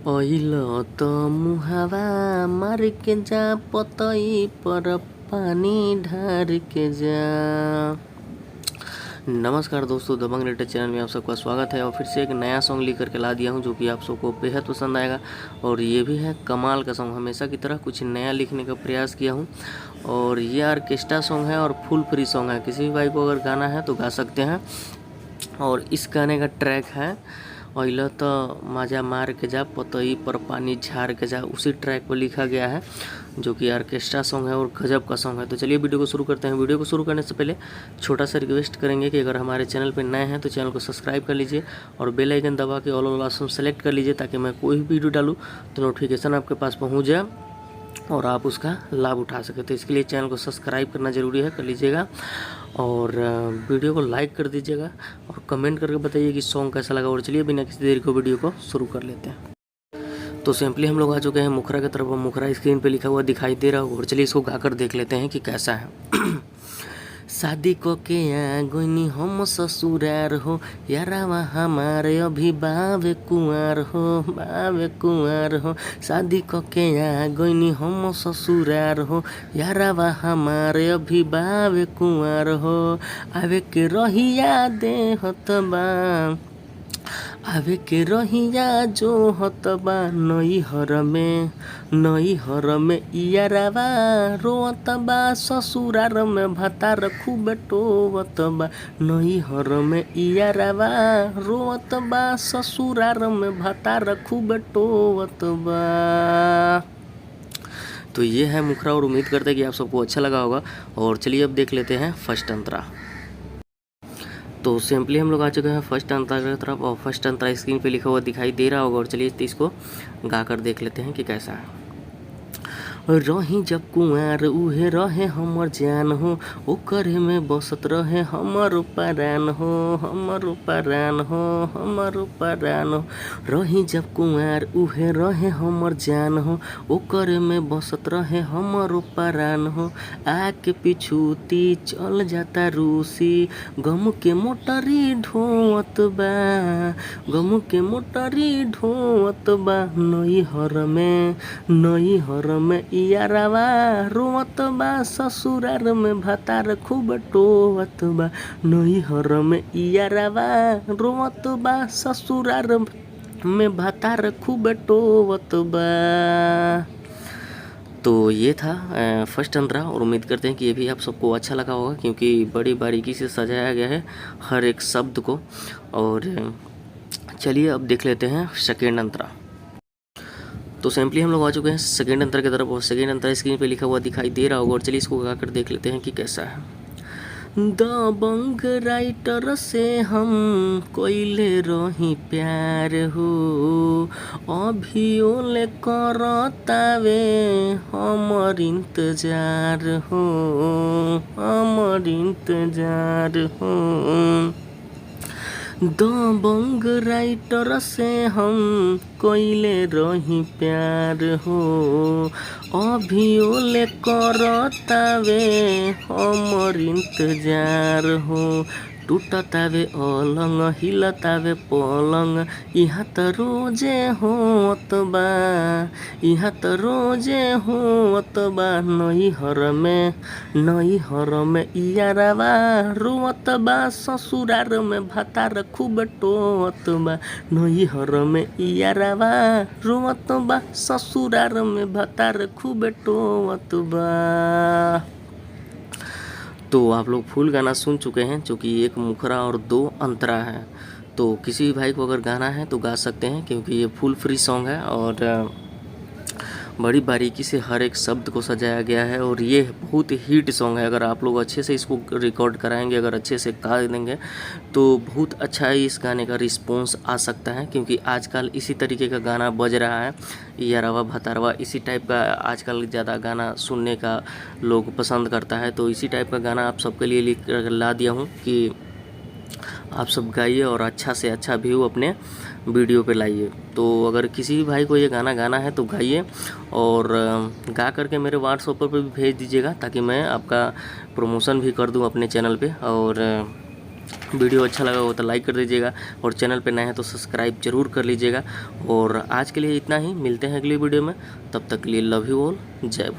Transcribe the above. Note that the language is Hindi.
अइल त मुहावा मार के जा पतई पर पानी ढार के जा। नमस्कार दोस्तों, दबंग रेडियो चैनल में आप सबका स्वागत है और फिर से एक नया सॉन्ग लेकर के ला दिया हूं जो कि आप सबको बेहद पसंद आएगा। और ये भी है कमाल का सॉन्ग। हमेशा की तरह कुछ नया लिखने का प्रयास किया हूं और ये ऑर्केस्ट्रा सॉन्ग है और फुल फ्री सॉन्ग है। किसी भी भाई को अगर गाना है तो गा सकते हैं। और इस गाने का ट्रैक है अइल त माजा मार के जा पतई पर पानी झार के जा। उसी ट्रैक पर लिखा गया है जो कि ऑर्केस्ट्रा सॉन्ग है और गजब का सॉन्ग है। तो चलिए वीडियो को शुरू करते हैं। वीडियो को शुरू करने से पहले छोटा सा रिक्वेस्ट करेंगे कि अगर हमारे चैनल पर नए हैं तो चैनल को सब्सक्राइब कर लीजिए और बेल आइकन दबा के ऑल ऑप्शन सेलेक्ट कर लीजिए ताकि मैं कोई भी वीडियो डालूँ तो नोटिफिकेशन आपके पास पहुँच जाए और आप उसका लाभ उठा सके। तो इसके लिए चैनल को सब्सक्राइब करना ज़रूरी है, कर लीजिएगा और वीडियो को लाइक कर दीजिएगा और कमेंट करके बताइए कि सॉन्ग कैसा लगा। और चलिए बिना किसी देरी को वीडियो को शुरू कर लेते हैं। तो सिंपली हम लोग आ चुके हैं मुखरा की तरफ। मुखरा स्क्रीन पे लिखा हुआ दिखाई दे रहा हो और चलिए इसको गाकर देख लेते हैं कि कैसा है। शादी को के आ गोइनी हम ससुरार हो, यारावा हमारे अभी बावे कुंवर हो, बावे कुंवर हो। शादी को के आ गोइनी हम ससुरार हो, यारावा हमारे अभी बावे कुंवर हो। आवे के रहिया दे हतबा, आवे के रहिया जो हतबा नई हर में इयारावा रोतबा, ससुरार में भतार खूब टोवतबा। नई हर में इयारावा रोतबा, ससुरार में भतार खूब टोवतबा। तो ये है मुखरा और उम्मीद करते हैं कि आप सबको अच्छा लगा होगा। और चलिए अब देख लेते हैं फर्स्ट अंतरा। तो सिंपली हम लोग आ चुके हैं फर्स्ट अंतरा की तरफ और फर्स्ट अंतरा स्क्रीन पे लिखा हुआ दिखाई दे रहा होगा। और चलिए इसको गाकर देख लेते हैं कि कैसा है। रही जब कुंवर उहे रहे हमर जान हो, ओकरे में बसत रहे हमर परान हो, हमर परान हो, हमर परान हो। रही जब कुंवर उहे रहे हमर जान हो, ओकरे में बसत रहे हमर परान हो। आके पिछूती चल जाता रूसी, गम के मोटरी ढोवत बा, गम के मोटरी ढोवत बा। नई हर में इयारावा रोवत बा, ससुरार में भतार खूब टोवत बा। नई हर में इयारावा रोवत बा, ससुरार में भतार खूब टोवत बा। तो ये था फर्स्ट अंतरा और उम्मीद करते हैं कि ये भी आप सबको अच्छा लगा होगा क्योंकि बड़ी बारीकी से सजाया गया है हर एक शब्द को। और चलिए अब देख लेते हैं सेकेंड अंतरा। तो सिंपली हम लोग आ चुके हैं सेकेंड अंतर की तरफ और सेकेंड अंतर स्क्रीन पे लिखा हुआ दिखाई दे रहा होगा। और चलिए इसको गाकर देख लेते हैं कि कैसा है। दबंग राइटर से हम कोइले रही प्यार हो, अभी ओले करतावे हमर इंतजार हो, हमर इंतजार हो। दबंग राइटर से हम कोइले रही प्यार हो, अभी ओले करतावे हमर इंतजार हो। टूटतावे अलंग हिलतावे पलंग, यहाँ त रोजे होत बा, यहाँ त रोजे होत बा। नई हर में इयारावा रोवत बा, ससुरार में भतार खूब टोवत बा। नई हर में इयारावा रोवत बा, ससुरार में भतार खूब टोवत बा। तो आप लोग फुल गाना सुन चुके हैं जो कि एक मुखरा और दो अंतरा है। तो किसी भी भाई को अगर गाना है तो गा सकते हैं क्योंकि ये फुल फ्री सॉन्ग है और बड़ी बारीकी से हर एक शब्द को सजाया गया है। और ये बहुत हिट सॉन्ग है। अगर आप लोग अच्छे से इसको रिकॉर्ड कराएंगे, अगर अच्छे से गा देंगे तो बहुत अच्छा ही इस गाने का रिस्पॉन्स आ सकता है क्योंकि आजकल इसी तरीके का गाना बज रहा है। यारावा भतारवा इसी टाइप का आजकल ज़्यादा गाना सुनने का लोग पसंद करता है। तो इसी टाइप का गाना आप सबके लिए लिख ला दिया हूँ कि आप सब गाइए और अच्छा से अच्छा व्यू अपने वीडियो पे लाइए। तो अगर किसी भी भाई को ये गाना गाना है तो गाइए और गा करके मेरे व्हाट्सएप पर भी भेज दीजिएगा ताकि मैं आपका प्रमोशन भी कर दूं अपने चैनल पे। और वीडियो अच्छा लगा हो तो लाइक कर दीजिएगा और चैनल पे नए हैं तो सब्सक्राइब जरूर कर लीजिएगा। और आज के लिए इतना ही, मिलते हैं अगली वीडियो में, तब तक के लिए लव यू ऑल, जय भोले।